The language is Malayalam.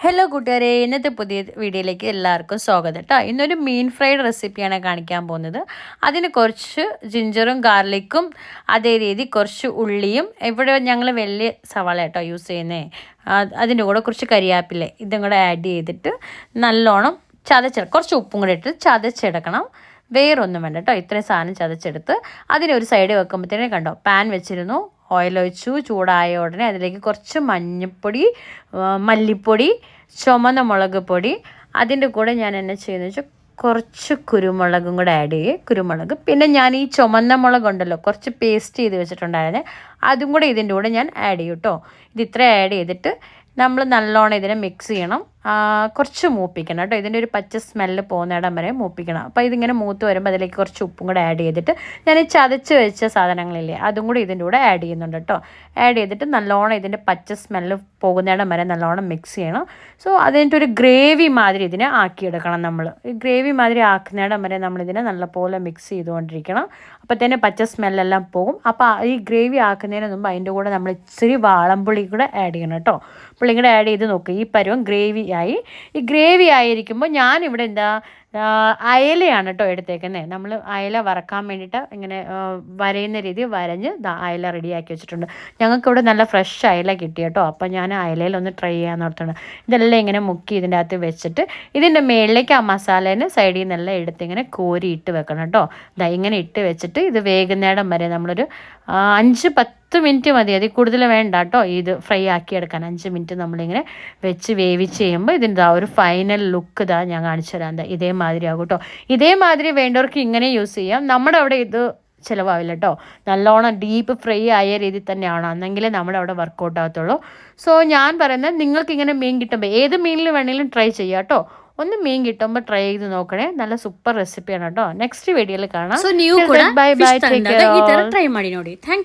ഹലോ കൂട്ടുകാരെ, ഇന്നത്തെ പുതിയ വീഡിയോയിലേക്ക് എല്ലാവർക്കും സ്വാഗതം കേട്ടോ. ഇന്നൊരു മീൻ ഫ്രൈഡ് റെസിപ്പിയാണ് കാണിക്കാൻ പോകുന്നത്. അതിന് കുറച്ച് ജിഞ്ചറും ഗാർലിക്കും, അതേ രീതി കുറച്ച് ഉള്ളിയും, ഇവിടെ ഞങ്ങൾ വലിയ സവാള കേട്ടോ യൂസ് ചെയ്യുന്നത്. അതിൻ്റെ കൂടെ കുറച്ച് കരിയാപ്പില ഇതും കൂടെ ആഡ് ചെയ്തിട്ട് നല്ലോണം കുറച്ച് ഉപ്പും കൂടെ ഇട്ട് ചതച്ചെടുക്കണം. വേറൊന്നും വേണ്ട കേട്ടോ. ഇത്രയും സാധനം ചതച്ചെടുത്ത് അതിനൊരു സൈഡ് വെക്കുമ്പോഴത്തേനെ കണ്ടോ, പാൻ വെച്ചിരുന്നു, ഓയിൽ ഒഴിച്ചു. ചൂടായ ഉടനെ അതിലേക്ക് കുറച്ച് മഞ്ഞൾപ്പൊടി, മല്ലിപ്പൊടി, ചുമന്ന മുളക് പൊടി, അതിൻ്റെ കൂടെ ഞാൻ എന്നെ ചെയ്യുന്നത് വെച്ചാൽ കുറച്ച് കുരുമുളകും കൂടെ ആഡ് ചെയ്യേ. കുരുമുളക്, പിന്നെ ഞാൻ ഈ ചുമന്ന മുളകുണ്ടല്ലോ കുറച്ച് പേസ്റ്റ് ചെയ്ത് വെച്ചിട്ടുണ്ടായിരുന്നേ, അതും കൂടെ ഇതിൻ്റെ കൂടെ ഞാൻ ആഡ് ചെയ്യും കേട്ടോ. ഇത് ഇത്ര ആഡ് ചെയ്തിട്ട് നമ്മൾ നല്ലോണം ഇതിനെ മിക്സ് ചെയ്യണം. കുറച്ച് മൂപ്പിക്കണം കേട്ടോ. ഇതിൻ്റെ ഒരു പച്ച സ്മെല്ല് പോകുന്നിടം വരെ മൂപ്പിക്കണം. അപ്പോൾ ഇതിങ്ങനെ മൂത്ത് വരുമ്പോൾ അതിലേക്ക് കുറച്ച് ഉപ്പും കൂടെ ആഡ് ചെയ്തിട്ട് ഞാൻ ഈ ചതച്ച് വെച്ച സാധനങ്ങളില്ലേ അതും കൂടി ഇതിൻ്റെ കൂടെ ആഡ് ചെയ്യുന്നുണ്ട് കേട്ടോ. ആഡ് ചെയ്തിട്ട് നല്ലോണം ഇതിൻ്റെ പച്ച സ്മെല്ല് പോകുന്നിടം വരെ നല്ലോണം മിക്സ് ചെയ്യണം. സോ അതിൻ്റെ ഒരു ഗ്രേവി മാതിരി ഇതിനെ ആക്കിയെടുക്കണം. നമ്മൾ ഈ ഗ്രേവി മാതിരി ആക്കുന്നിടം വരെ നമ്മളിതിനെ നല്ലപോലെ മിക്സ് ചെയ്തുകൊണ്ടിരിക്കണം. അപ്പോൾ തന്നെ പച്ച സ്മെല്ലെല്ലാം പോകും. അപ്പോൾ ഈ ഗ്രേവി ആക്കുന്നതിന് മുമ്പ് അതിൻ്റെ കൂടെ നമ്മൾ ഇച്ചിരി വാളംപുളി കൂടെ ആഡ് ചെയ്യണം കേട്ടോ. പുളി കൂടെ ആഡ് ചെയ്ത് നോക്കുക. ഈ പരുവം ഗ്രേവി ആയി. ഈ ഗ്രേവി ആയിരിക്കുമ്പോൾ ഞാനിവിടെ അയലയാണ് കേട്ടോ എടുത്തേക്കുന്നത്. നമ്മൾ അയല വറക്കാൻ വേണ്ടിയിട്ട് ഇങ്ങനെ വരയുന്ന രീതി വരഞ്ഞ് അയല റെഡിയാക്കി വെച്ചിട്ടുണ്ട്. ഞങ്ങൾക്കിവിടെ നല്ല ഫ്രഷ് അയല കിട്ടി കേട്ടോ. അപ്പോൾ ഞാൻ അയലയിലൊന്ന് ട്രൈ ചെയ്യാൻ ഓർത്തുണ്ട്. ഇതെല്ലാം ഇങ്ങനെ മുക്കി ഇതിൻ്റെ അകത്ത് വെച്ചിട്ട് ഇതിൻ്റെ മേളിലേക്ക് ആ മസാലേനെ സൈഡിൽ നിന്നെല്ലാം എടുത്ത് ഇങ്ങനെ കോരി ഇട്ട് വെക്കണം കേട്ടോ. ഇങ്ങനെ ഇട്ട് വെച്ചിട്ട് ഇത് വേകുന്നിടം വരെ നമ്മളൊരു 5-10 മിനിറ്റ് മതി, അതിൽ കൂടുതൽ വേണ്ട കേട്ടോ. ഇത് ഫ്രൈ ആക്കി എടുക്കാൻ 5 മിനിറ്റ് നമ്മളിങ്ങനെ വെച്ച് വേവിച്ച് ചെയ്യുമ്പോൾ ഇതിൻ്റെ ഒരു ഫൈനൽ ലുക്ക് ഞാൻ കാണിച്ചു തരാം. ഇതേമാതിരി ആകും കേട്ടോ. ഇതേമാതിരി വേണ്ടവർക്ക് ഇങ്ങനെ യൂസ് ചെയ്യാം. നമ്മുടെ അവിടെ ഇത് ചിലവാവില്ല കേട്ടോ. നല്ലോണം ഡീപ്പ് ഫ്രൈ ആയ രീതിയിൽ തന്നെയാണ്, എന്നെങ്കിലേ നമ്മുടെ അവിടെ വർക്കൗട്ട് ആകത്തുള്ളൂ. സോ ഞാൻ പറയുന്നത് നിങ്ങൾക്കിങ്ങനെ മീൻ കിട്ടുമ്പോൾ ഏത് മീനിൽ വേണമെങ്കിലും ട്രൈ ചെയ്യാം കേട്ടോ. ഒന്ന് മീൻ കിട്ടുമ്പോൾ ട്രൈ ചെയ്ത് നോക്കണേ. നല്ല ಸೂಪರ್ ರೆಸಿಪಿയാണ് കേട്ടോ. നെക്സ്റ്റ് വീഡിയോയിൽ കാണാം. ಸೊ ನೀವು ಕೂಡ ಬೈ ಬೈ, ಟೇಕ್ ಕೇರ್. ಈ ತರ ಟ್ರೈ ಮಾಡಿ ನೋಡಿ. ಥ್ಯಾಂಕ್